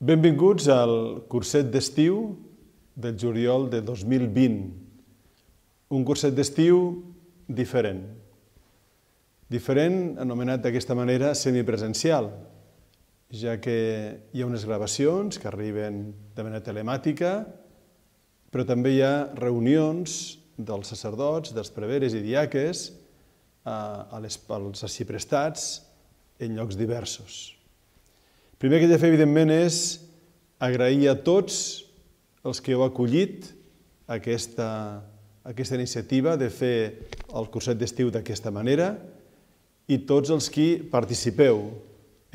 Benvinguts al curset d'estiu del juliol de 2020. Un curset d'estiu diferent. Diferent, anomenat d'aquesta manera semipresencial, ja que hi ha unes gravacions que arriben de manera telemàtica, però també hi ha reunions dels sacerdots, dels preveres i diaques als arxiprestats en llocs diversos. El primer que he de fer, evidentment, és agrair a tots els que heu acollit aquesta iniciativa de fer el curset d'estiu d'aquesta manera i tots els que participeu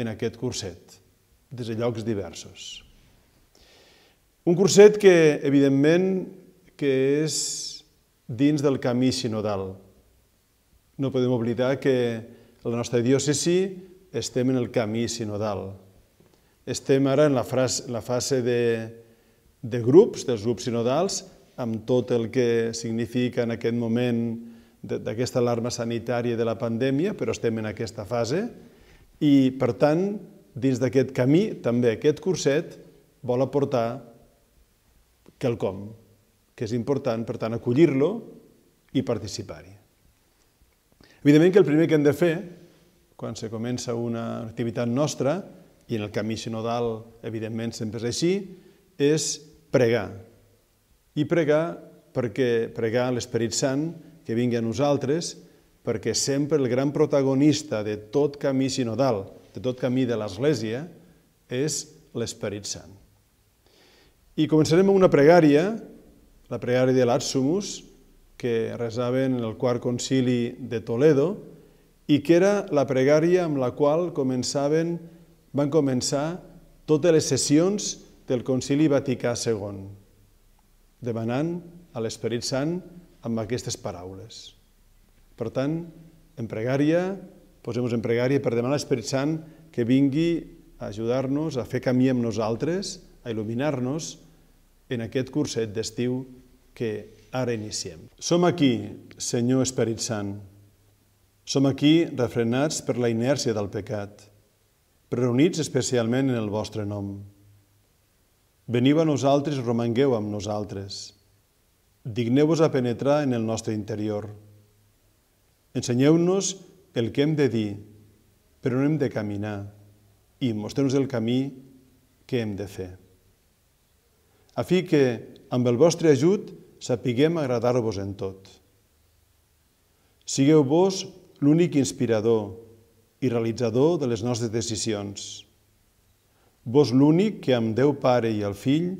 en aquest curset, des de llocs diversos. Un curset que, evidentment, que és dins del camí sinodal. No podem oblidar que a la nostra diòcesi estem en el camí sinodal. Estem ara en la fase de grups, dels grups sinodals, amb tot el que significa en aquest moment d'aquesta alarma sanitària de la pandèmia, però estem en aquesta fase i, per tant, dins d'aquest camí, també aquest curset vol aportar quelcom, que és important, per tant, acollir-lo i participar-hi. Evidentment que el primer que hem de fer, quan se comença una activitat nostra, i en el camí sinodal, evidentment, sempre és així, és pregar. I pregar perquè pregar l'Esperit Sant que vingui a nosaltres, perquè sempre el gran protagonista de tot camí sinodal, de tot camí de l'Església, és l'Esperit Sant. I començarem amb una pregària, la pregària de l'Atsumus, que resaven en el quart concili de Toledo, i que era la pregària amb la qual van començar totes les sessions del Concili Vaticà II, demanant a l'Esperit Sant amb aquestes paraules. Per tant, en pregària, posem-nos en pregària per demanar a l'Esperit Sant que vingui a ajudar-nos a fer camí amb nosaltres, a il·luminar-nos en aquest curset d'estiu que ara iniciem. Som aquí, Senyor Esperit Sant. Som aquí refrenats per la inèrcia del pecat, reunits especialment en el vostre nom. Veniu a nosaltres i romangueu amb nosaltres. Digneu-vos a penetrar en el nostre interior. Ensenyeu-nos el que hem de dir, per on hem de caminar, i mostreu-nos el camí que hem de fer. A fi que, amb el vostre ajut, sapiguem agradar-vos en tot. Sigueu vos l'únic inspirador i realitzador de les nostres decisions. Vos l'únic que amb Déu Pare i el Fill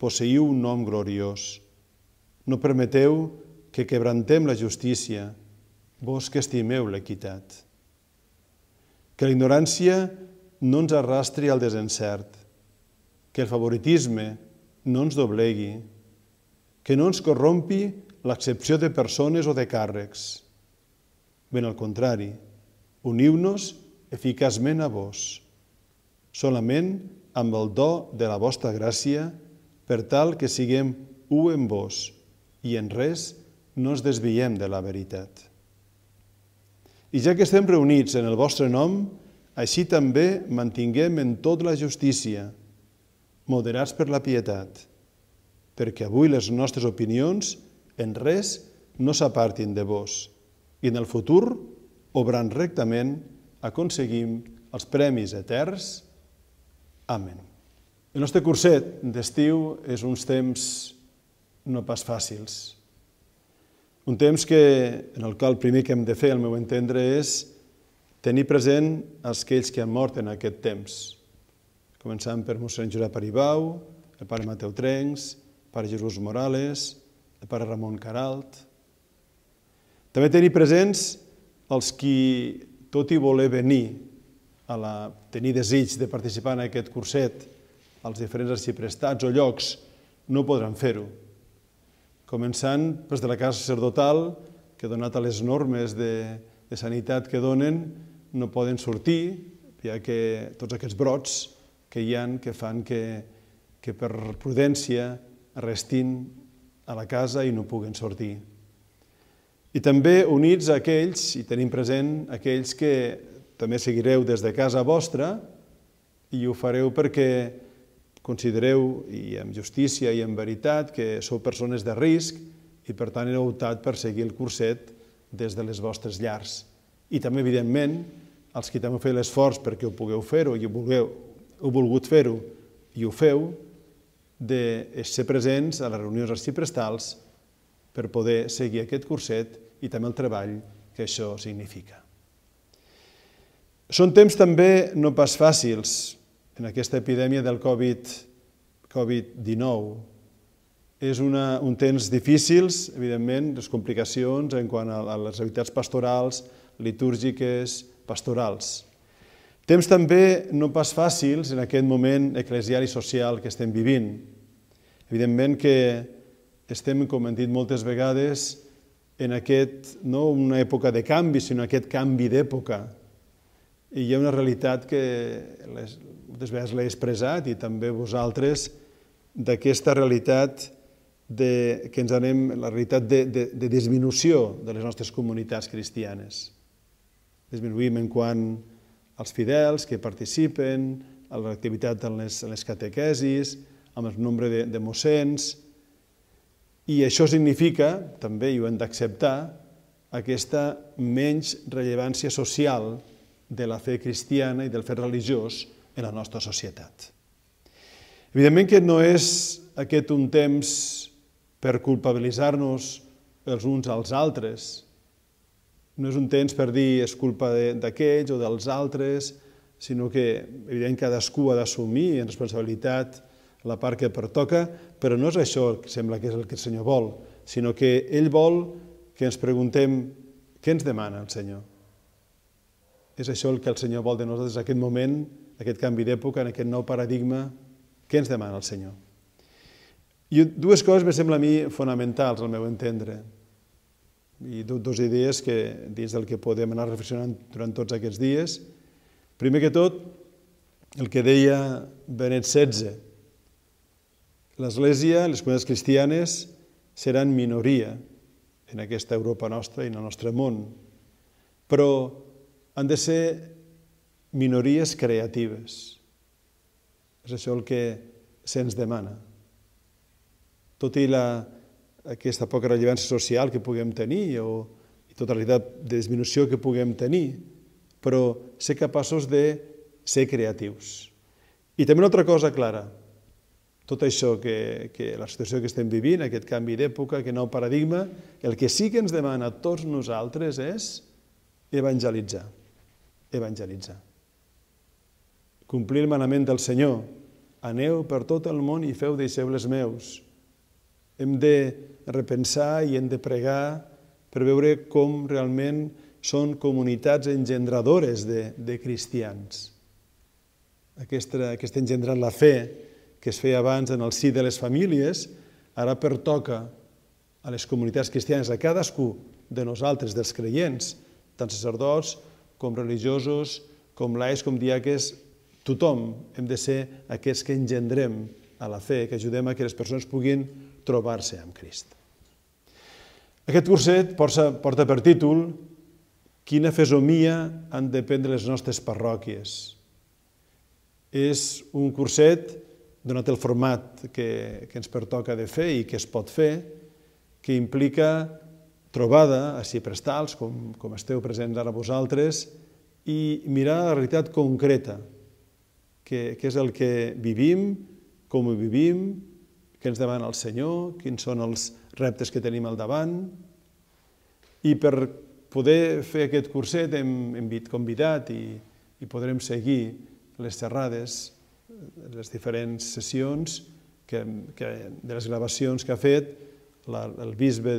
posseiu un nom gloriós. No permeteu que quebrantem la justícia, vos que estimeu l'equitat. Que la ignorància no ens arrastri al desencert, que el favoritisme no ens doblegui, que no ens corrompi l'accepció de persones o de càrrecs. Ben al contrari, uniu-nos eficaçment a vos, solament amb el do de la vostra gràcia, per tal que siguem u en vos i en res no ens desviem de la veritat. I ja que estem reunits en el vostre nom, així també mantinguem en tot la justícia, moderats per la pietat, perquè avui les nostres opinions en res no s'apartin de vos i en el futur, obrant rectament, aconseguim els premis eterns. Amén. El nostre curset d'estiu és uns temps no pas fàcils. Un temps en el qual el primer que hem de fer, al meu entendre, és tenir present aquells que han mort en aquest temps. Començant per mossèn Josep Aribau, el pare Mateu Trencs, el pare Jesús Morales, el pare Ramon Caralt. També tenir presents els qui, tot i voler venir, tenir desig de participar en aquest curset als diferents arxiprestats o llocs, no podran fer-ho. Començant des de la casa sacerdotal, que donat a les normes de sanitat que donen, no poden sortir, ja que tots aquests brots que hi ha que fan que per prudència restin a la casa i no puguen sortir. I també units a aquells, i tenim present aquells que també seguireu des de casa vostra i ho fareu perquè considereu, i amb justícia i amb veritat, que sou persones de risc i per tant heu optat per seguir el curset des de les vostres llars. I també, evidentment, els que també heu fet l'esforç perquè ho pugueu fer-ho i heu volgut fer-ho i ho feu, de ser presents a les reunions arxiprestals per poder seguir aquest curset i també el treball que això significa. Són temps també no pas fàcils en aquesta epidèmia del Covid-19. És un temps difícils, evidentment, les complicacions en quant a les activitats pastorals, litúrgiques, pastorals. Temps també no pas fàcils en aquest moment eclesial i social que estem vivint. Evidentment que estem, com hem dit moltes vegades, en no una època de canvi, sinó aquest canvi d'època. I hi ha una realitat que moltes vegades l'he expressat, i també vosaltres, d'aquesta realitat que ens anem, la realitat de disminució de les nostres comunitats cristianes. Disminuïm en quant als fidels que participen, a l'activitat en les catequesis, amb el nombre de mossens, i això significa, també, i ho hem d'acceptar, aquesta menys rellevància social de la fe cristiana i del fet religiós en la nostra societat. Evidentment que no és aquest un temps per culpabilitzar-nos els uns als altres. No és un temps per dir és culpa d'aquells o dels altres, sinó que, evidentment, cadascú ha d'assumir en responsabilitat la part que pertoca, però no és això que sembla que és el que el Senyor vol, sinó que ell vol que ens preguntem què ens demana el Senyor. És això el que el Senyor vol de nosaltres en aquest moment, aquest canvi d'època, en aquest nou paradigma. Què ens demana el Senyor? I dues coses me semblen a mi fonamentals, al meu entendre, i dues idees que dins del que podem anar reflexionant durant tots aquests dies. Primer que tot, el que deia Benet XVI. L'Església, les comunitats cristianes, seran minoria en aquesta Europa nostra i en el nostre món, però han de ser minories creatives. És això el que se'ns demana. Tot i aquesta poca rellevància social que puguem tenir o tota la realitat de disminució que puguem tenir, però ser capaços de ser creatius. I també una altra cosa clara, tot això que la situació que estem vivint, aquest canvi d'època, aquest nou paradigma, el que sí que ens demana a tots nosaltres és evangelitzar. Evangelitzar. Complir el manament del Senyor. Aneu per tot el món i feu deixebles meus. Hem de repensar i hem de pregar per veure com realment són comunitats engendradores de cristians. Aquesta engendrant la fe que es feia abans en el si de les famílies, ara pertoca a les comunitats cristianes, a cadascú de nosaltres, dels creients, tant sacerdots com religiosos, com laics, com diaques, tothom hem de ser aquests que engendrem a la fe, que ajudem a que les persones puguin trobar-se amb Crist. Aquest curset porta per títol Quina fesomia han de prendre les nostres parròquies. És un curset, donat el format que ens pertoca de fer i que es pot fer, que implica trobada a arxiprestals, com esteu presents ara vosaltres, i mirar la realitat concreta, que és el que vivim, com ho vivim, què ens demana el Senyor, quins són els reptes que tenim al davant. I per poder fer aquest curset hem convidat i podrem seguir les xerrades, les diferents sessions de les gravacions que ha fet el bisbe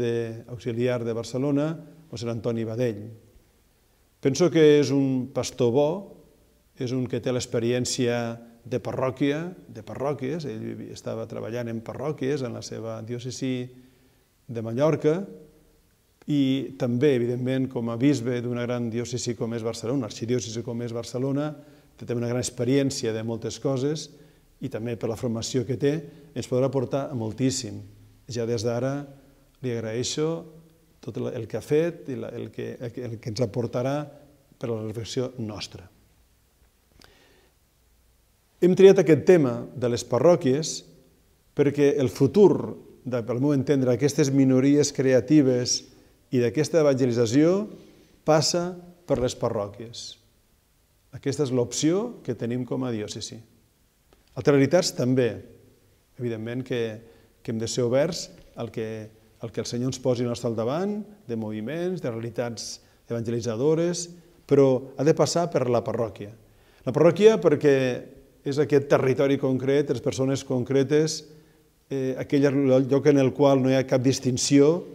auxiliar de Barcelona, mossèn Antoni Badell. Penso que és un pastor bo, és un que té l'experiència de parròquia, de parròquies, ell estava treballant en parròquies en la seva diòcesi de Mallorca, i també, evidentment, com a bisbe d'una gran diòcesi com és Barcelona, una arxidiòcesi com és Barcelona, té també una gran experiència de moltes coses i també per la formació que té ens podrà aportar moltíssim. Ja des d'ara li agraeixo tot el que ha fet i el que ens aportarà per a la reflexió nostra. Hem triat aquest tema de les parròquies perquè el futur, pel meu entendre, d'aquestes minories creatives i d'aquesta evangelització passa per les parròquies. Aquesta és l'opció que tenim com a diòcesi. Altres realitats també. Evidentment que hem de ser oberts al que el Senyor ens posi al nostre davant, de moviments, de realitats evangelitzadores, però ha de passar per la parròquia. La parròquia perquè és aquest territori concret, les persones concretes, aquell lloc en el qual no hi ha cap distinció,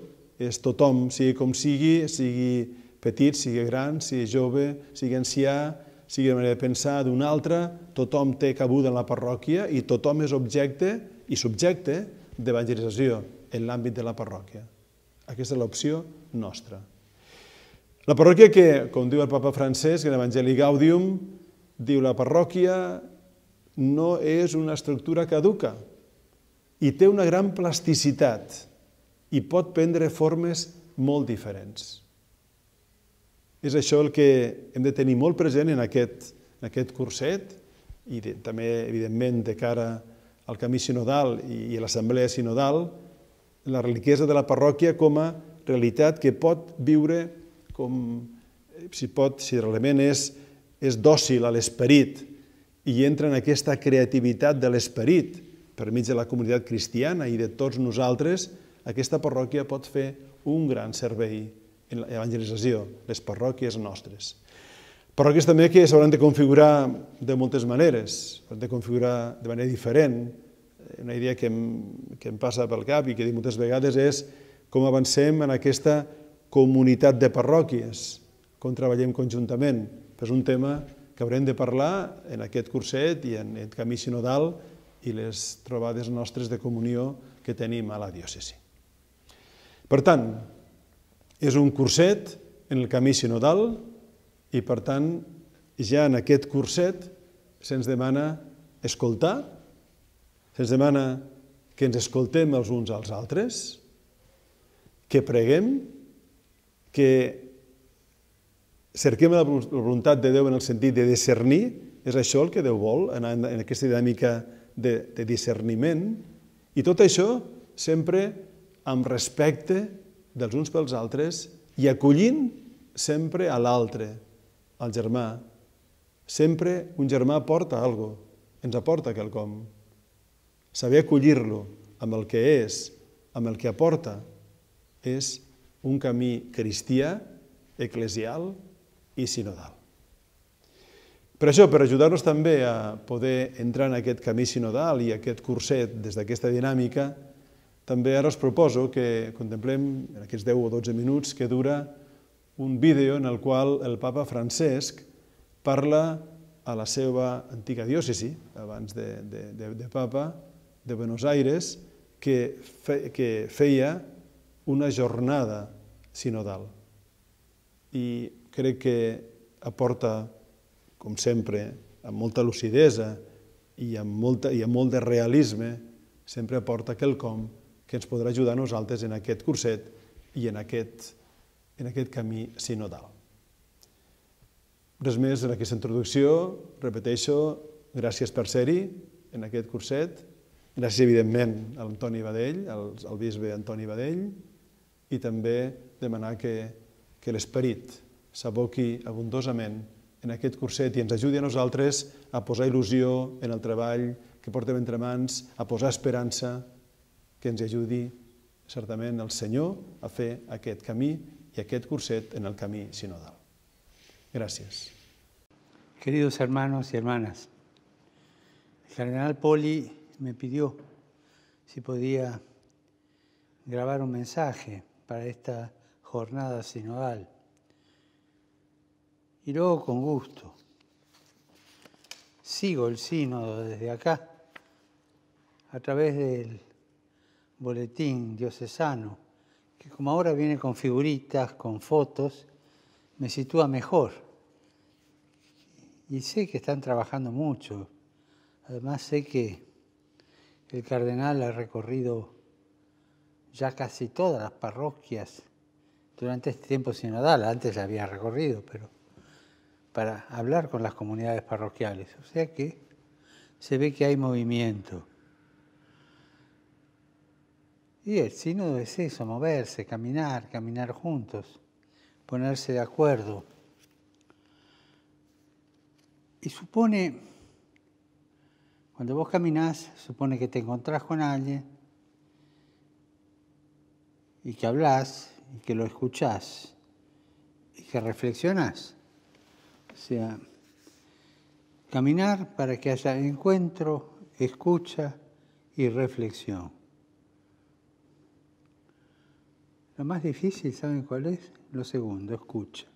és tothom, sigui com sigui petit, sigui gran, sigui jove, sigui ancià, sigui de manera de pensar d'una altra, tothom té cabuda en la parròquia i tothom és objecte i subjecte d'evangelització en l'àmbit de la parròquia. Aquesta és l'opció nostra. La parròquia que, com diu el papa Francesc en l'Evangeli Gaudium, diu la parròquia no és una estructura caduca i té una gran plasticitat i pot prendre formes molt diferents. És això el que hem de tenir molt present en aquest curset i també, evidentment, de cara al camí sinodal i a l'assemblea sinodal, la riquesa de la parròquia com a realitat que pot viure com, si l'element és dòcil a l'esperit i entra en aquesta creativitat de l'esperit per mig de la comunitat cristiana i de tots nosaltres, aquesta parròquia pot fer un gran servei en l'evangelització, les parròquies nostres. Parròquies també que s'hauran de configurar de moltes maneres, s'hauran de configurar de manera diferent. Una idea que em passa pel cap i que dic moltes vegades és com avancem en aquesta comunitat de parròquies, com treballem conjuntament. És un tema que haurem de parlar en aquest curset i en el camí sinodal i les trobades nostres de comunió que tenim a la diòcesi. Per tant, és un curset en el camí sinodal i, per tant, ja en aquest curset se'ns demana escoltar, se'ns demana que ens escoltem els uns als altres, que preguem, que cerquem la voluntat de Déu en el sentit de discernir, és això el que Déu vol, anar en aquesta dinàmica de discerniment, i tot això sempre amb respecte dels uns pels altres i acollint sempre a l'altre, al germà. Sempre un germà aporta alguna cosa, ens aporta quelcom. Saber acollir-lo amb el que és, amb el que aporta, és un camí cristià, eclesial i sinodal. Per això, per ajudar-nos també a poder entrar en aquest camí sinodal i aquest curset des d'aquesta dinàmica, també ara us proposo que contemplem en aquests 10 o 12 minuts que dura un vídeo en el qual el papa Francesc parla a la seva antiga diòcesi, abans de papa, de Buenos Aires, que feia una jornada sinodal. I crec que aporta, com sempre, amb molta lucidesa i amb molt de realisme, sempre aporta quelcom que ens podrà ajudar a nosaltres en aquest curset i en aquest camí sinodal. Res més en aquesta introducció, repeteixo, gràcies per ser-hi en aquest curset, gràcies evidentment a l'Antoni Badell, al bisbe Antoni Badell, i també demanar que l'esperit s'aboqui abundosament en aquest curset i ens ajudi a nosaltres a posar il·lusió en el treball que portem entre mans, a posar esperança, que ens ajudi certament el Senyor a fer aquest camí y aquest curset en el camí sinodal. Gracias. Queridos hermanos y hermanas, el cardenal Poli me pidió si podía grabar un mensaje para esta jornada sinodal. Y luego con gusto. Sigo el sínodo desde acá, a través del boletín diocesano, que como ahora viene con figuritas, con fotos, me sitúa mejor. Y sé que están trabajando mucho. Además sé que el cardenal ha recorrido ya casi todas las parroquias durante este tiempo sinodal. Antes ya había recorrido, pero para hablar con las comunidades parroquiales. O sea que se ve que hay movimiento. Y el sínodo es eso, moverse, caminar juntos, ponerse de acuerdo. Y supone, cuando vos caminás, supone que te encontrás con alguien y que hablás y que lo escuchás y que reflexionás. O sea, caminar para que haya encuentro, escucha y reflexión. Lo más difícil, ¿saben cuál es? Lo segundo, escucha.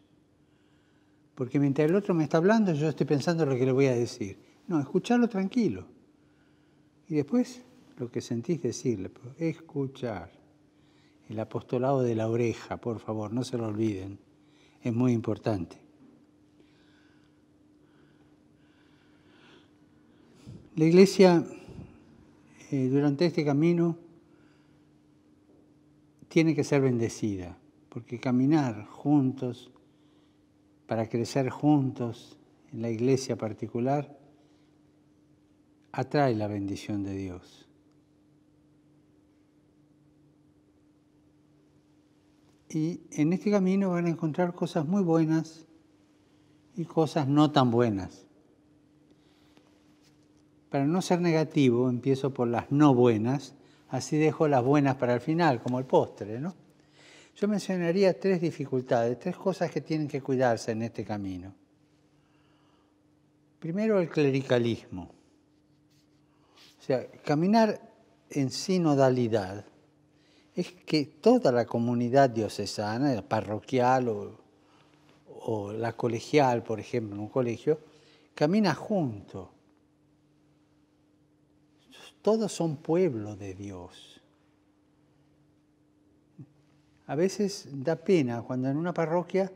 Porque mientras el otro me está hablando, yo estoy pensando lo que le voy a decir. No, escucharlo tranquilo. Y después, lo que sentís decirle, escuchar. El apostolado de la oreja, por favor, no se lo olviden. Es muy importante. La Iglesia, durante este camino, tiene que ser bendecida, porque caminar juntos, para crecer juntos en la Iglesia particular, atrae la bendición de Dios. Y en este camino van a encontrar cosas muy buenas y cosas no tan buenas. Para no ser negativo, empiezo por las no buenas, así dejo las buenas para el final, como el postre, ¿no? Yo mencionaría 3 dificultades, 3 cosas que tienen que cuidarse en este camino. Primero, el clericalismo. O sea, caminar en sinodalidad es que toda la comunidad diocesana, parroquial o la colegial, por ejemplo, en un colegio, camina junto. Todos son pueblo de Dios. A veces da pena cuando en una parroquia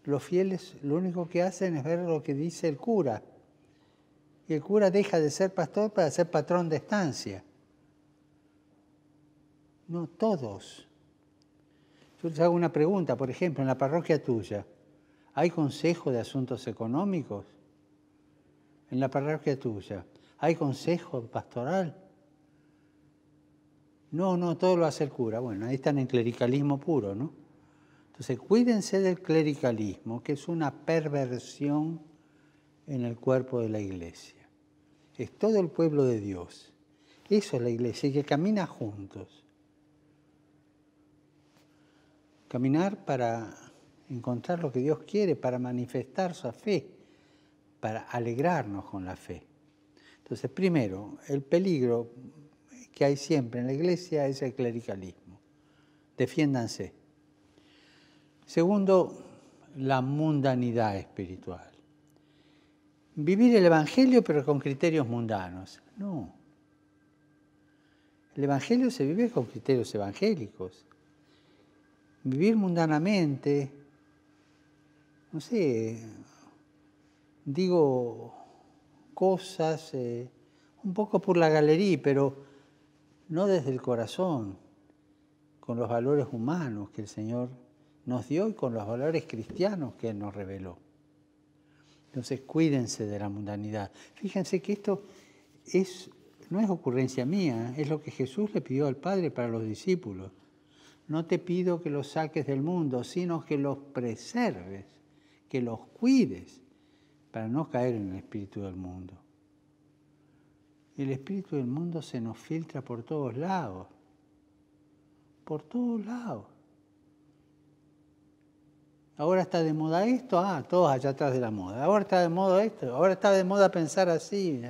los fieles lo único que hacen es ver lo que dice el cura. Y el cura deja de ser pastor para ser patrón de estancia. No todos. Yo les hago una pregunta, por ejemplo, en la parroquia tuya, ¿hay consejo de asuntos económicos? En la parroquia tuya, ¿hay consejo pastoral? No, todo lo hace el cura. Bueno, ahí están en clericalismo puro, ¿no? Entonces, cuídense del clericalismo, que es una perversión en el cuerpo de la Iglesia. Es todo el pueblo de Dios. Eso es la Iglesia, y que camina juntos. Caminar para encontrar lo que Dios quiere, para manifestar su fe, para alegrarnos con la fe. Entonces, primero, el peligro que hay siempre en la Iglesia es el clericalismo. Defiéndanse. Segundo, la mundanidad espiritual. Vivir el Evangelio pero con criterios mundanos. No. El Evangelio se vive con criterios evangélicos. Vivir mundanamente, no sé, digo cosas un poco por la galería, pero no desde el corazón, con los valores humanos que el Señor nos dio y con los valores cristianos que Él nos reveló. Entonces, cuídense de la mundanidad. Fíjense que esto no es ocurrencia mía, es lo que Jesús le pidió al Padre para los discípulos. No te pido que los saques del mundo, sino que los preserves, que los cuides, para no caer en el espíritu del mundo. El espíritu del mundo se nos filtra por todos lados. Por todos lados. Ahora está de moda esto, todos allá atrás de la moda. Ahora está de moda esto, ahora está de moda pensar así.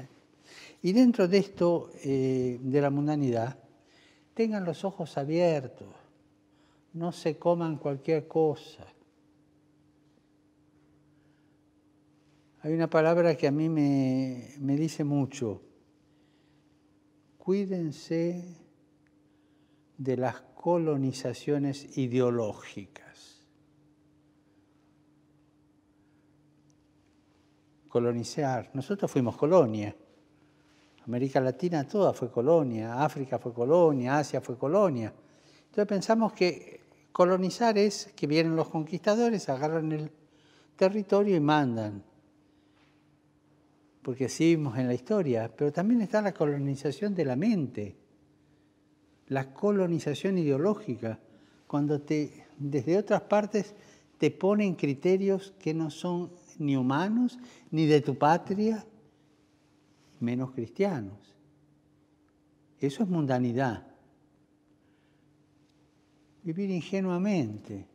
Y dentro de esto, de la mundanidad, tengan los ojos abiertos. No se coman cualquier cosa. Hay una palabra que a mí me dice mucho. Cuídense de las colonizaciones ideológicas. Colonizar. Nosotros fuimos colonia. América Latina toda fue colonia, África fue colonia, Asia fue colonia. Entonces pensamos que colonizar es que vienen los conquistadores, agarran el territorio y mandan. porque sí vimos en la historia, pero también está la colonización de la mente, la colonización ideológica, cuando desde otras partes te ponen criterios que no son ni humanos, ni de tu patria, menos cristianos. Eso es mundanidad. Vivir ingenuamente.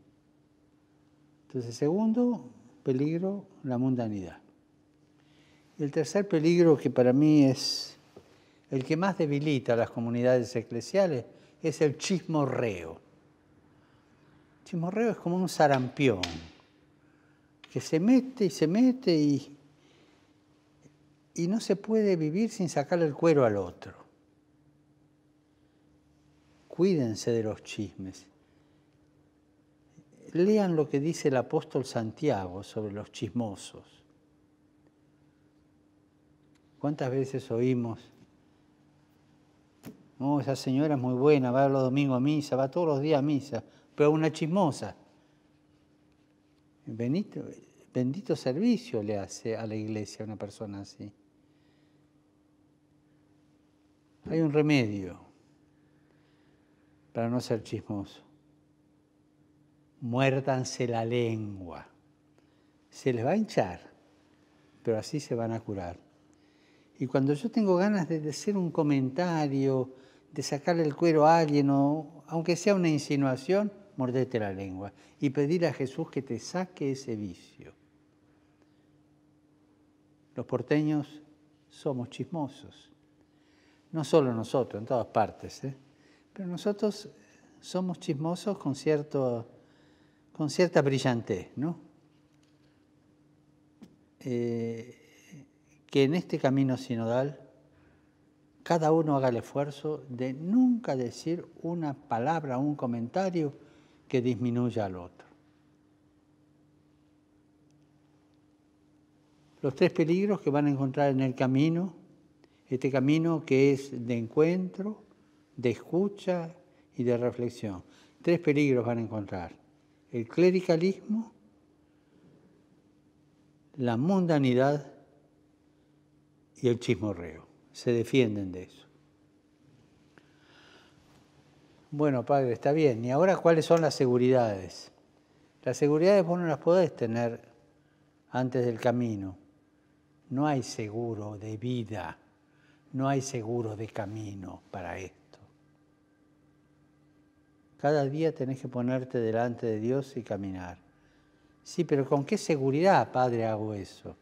Entonces, segundo peligro, la mundanidad. Y el tercer peligro, que para mí es el que más debilita a las comunidades eclesiales, es el chismorreo. El chismorreo es como un sarampión que se mete y no se puede vivir sin sacarle el cuero al otro. Cuídense de los chismes. Lean lo que dice el apóstol Santiago sobre los chismosos. ¿Cuántas veces oímos? Oh, esa señora es muy buena, va los domingos a misa, va todos los días a misa, pero una chismosa. Bendito servicio le hace a la iglesia a una persona así. Hay un remedio para no ser chismoso. Muérdanse la lengua. Se les va a hinchar, pero así se van a curar. Y cuando yo tengo ganas de hacer un comentario, de sacarle el cuero a alguien, o aunque sea una insinuación, mordete la lengua y pedirle a Jesús que te saque ese vicio. Los porteños somos chismosos. No solo nosotros, en todas partes, pero nosotros somos chismosos con cierta brillantez, ¿no? Que en este camino sinodal cada uno haga el esfuerzo de nunca decir una palabra, un comentario que disminuya al otro. Los tres peligros que van a encontrar en el camino, este camino que es de encuentro, de escucha y de reflexión. Tres peligros van a encontrar: el clericalismo, la mundanidad y el chismorreo. Se defienden de eso. Bueno, padre, está bien. ¿Y ahora cuáles son las seguridades? Las seguridades vos no las podés tener antes del camino. No hay seguro de vida, no hay seguro de camino para esto. Cada día tenés que ponerte delante de Dios y caminar. Sí, pero ¿con qué seguridad, padre, hago eso?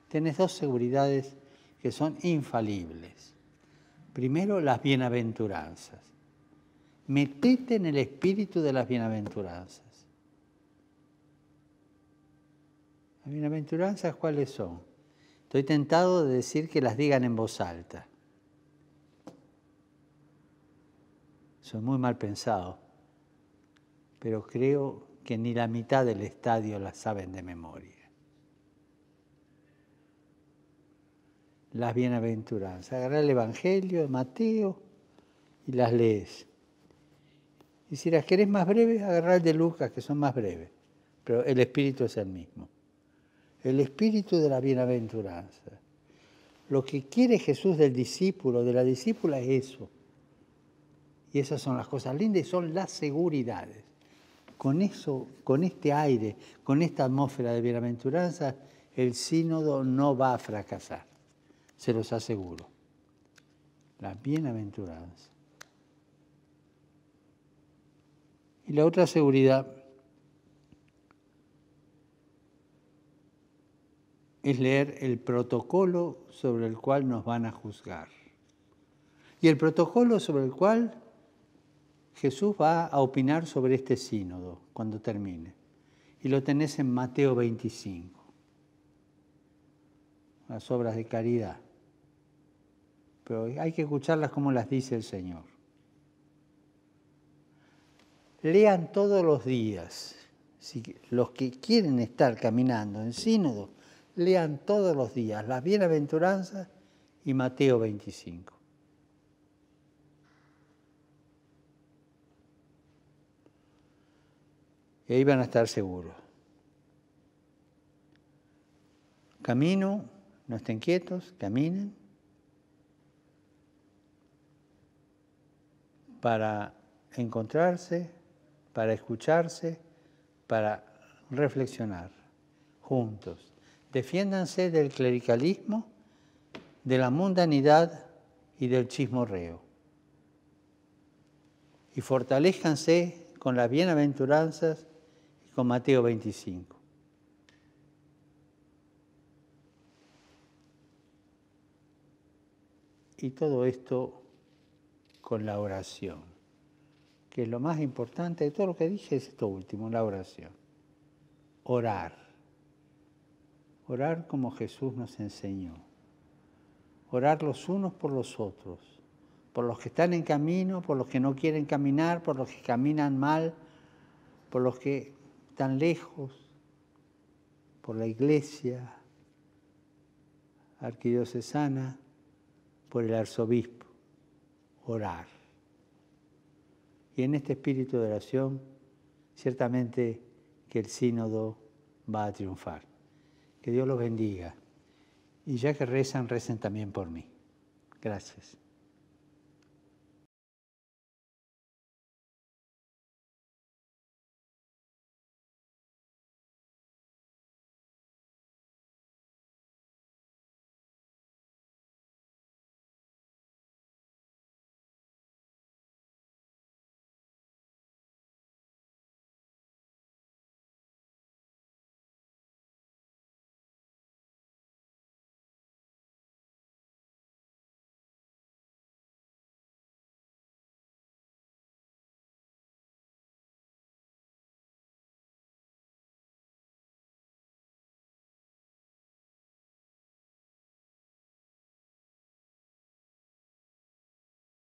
Tenés dos seguridades que son infalibles. Primero, las bienaventuranzas. Metete en el espíritu de las bienaventuranzas. ¿Las bienaventuranzas cuáles son? Estoy tentado de decir que las digan en voz alta. Soy muy mal pensado, pero creo que ni la mitad del estadio las saben de memoria. Las bienaventuranzas. Agarrá el Evangelio de Mateo y las lees. Y si las querés más breves, agarrá el de Lucas, que son más breves, pero el espíritu es el mismo. El espíritu de la bienaventuranza. Lo que quiere Jesús del discípulo, de la discípula, es eso. Y esas son las cosas lindas y son las seguridades. Con eso, con este aire, con esta atmósfera de bienaventuranza, el sínodo no va a fracasar. Se los aseguro. La bienaventuranza. Y la otra seguridad es leer el protocolo sobre el cual nos van a juzgar. Y el protocolo sobre el cual Jesús va a opinar sobre este sínodo cuando termine. Y lo tenés en Mateo 25. Las obras de caridad. Pero hay que escucharlas como las dice el Señor. Lean todos los días. Los que quieren estar caminando en sínodo, lean todos los días las bienaventuranzas y Mateo 25. Y ahí van a estar seguros. Camino no estén quietos, caminen para encontrarse, para escucharse, para reflexionar juntos. Defiéndanse del clericalismo, de la mundanidad y del chismorreo. Y fortalezcanse con las bienaventuranzas y con Mateo 25. Y todo esto con la oración, que es lo más importante de todo lo que dije, es esto último, la oración. Orar. Orar como Jesús nos enseñó. Orar los unos por los otros, por los que están en camino, por los que no quieren caminar, por los que caminan mal, por los que están lejos, por la iglesia arquidiocesana, por el arzobispo. Orar. Y en este espíritu de oración, ciertamente que el sínodo va a triunfar. Que Dios los bendiga. Y ya que rezan, recen también por mí. Gracias.